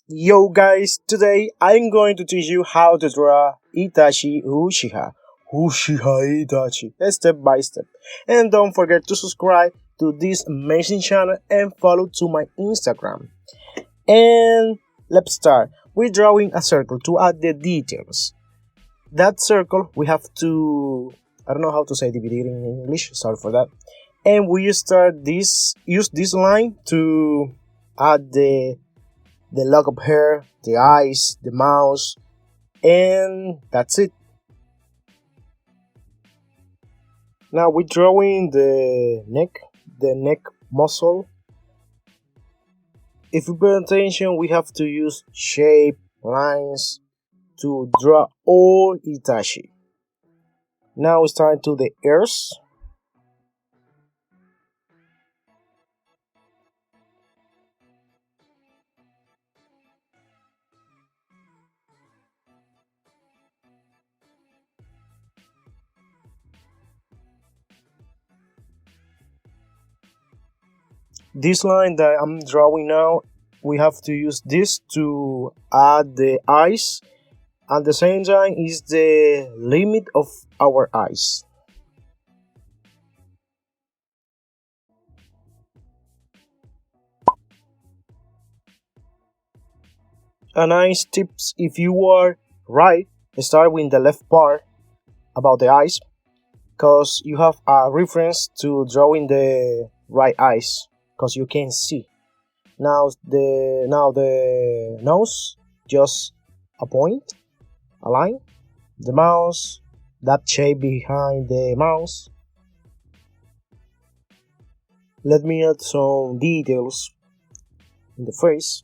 Yo guys, today I'm going to teach you how to draw Itachi Uchiha. Uchiha Itachi, step by step. And don't forget to subscribe to this amazing channel and follow to my Instagram. And let's start. We're drawing a circle to add the details. That circle we have to, I don't know how to say dividir in English, sorry for that. And we use this line to add the lock of hair, the eyes, the mouth, and that's it. Now we're drawing the neck muscle. If we pay attention, we have to use shape, lines to draw all Itachi. Now we start to the ears. This line that I'm drawing now, we have to use this to add the eyes. At the same time, is the limit of our eyes. A nice tips if you are right, start with the left part about the eyes, cause you have a reference to drawing the right eyes, cause you can see. Now the nose, just a point, a line. The mouth, that shape behind the mouth. Let me add some details in the face.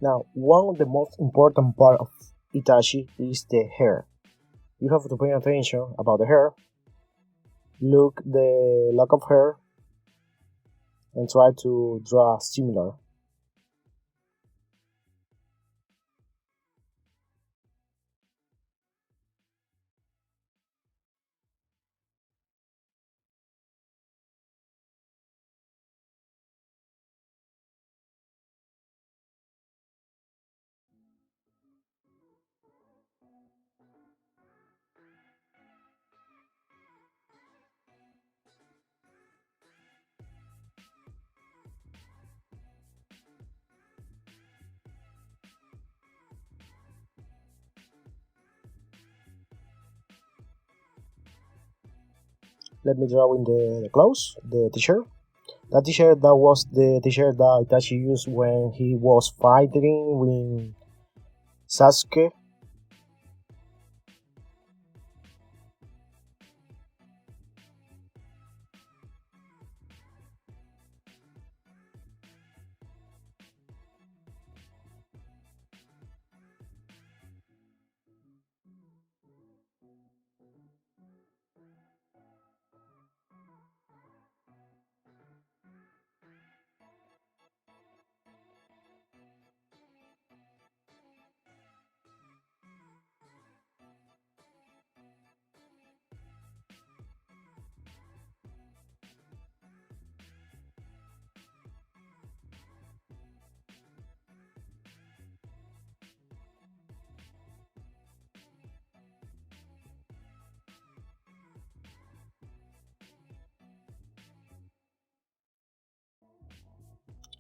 Now, one of the most important part of Itachi is the hair. You have to pay attention about the hair. Look the lock of hair and try to draw similar. Let me draw in the clothes, the t-shirt. That t-shirt that was the t-shirt that Itachi used when he was fighting with Sasuke.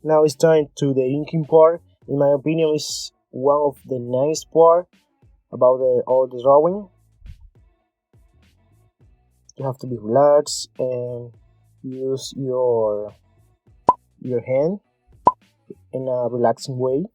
Now it's time to the inking part. In my opinion, is one of the nice part about all the drawing. You have to be relaxed and use your hand in a relaxing way.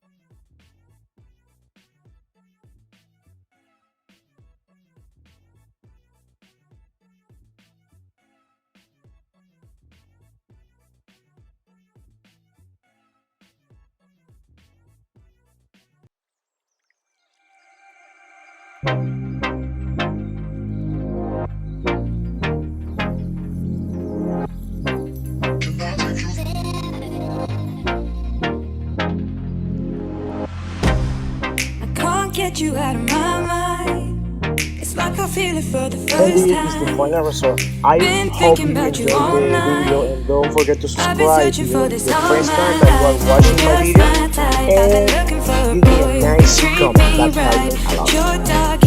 Get you out of my mind. It's like I feel it for the And first this is the time. final result. I Been hope thinking you about you enjoyed all the video, night. and don't forget to I've been subscribe if searching for you're this the all first my time that you are life. watching You're my just video, my type. I've been and looking for a give me a boy who nice treat comment. me That helps right. me a lot. You're dark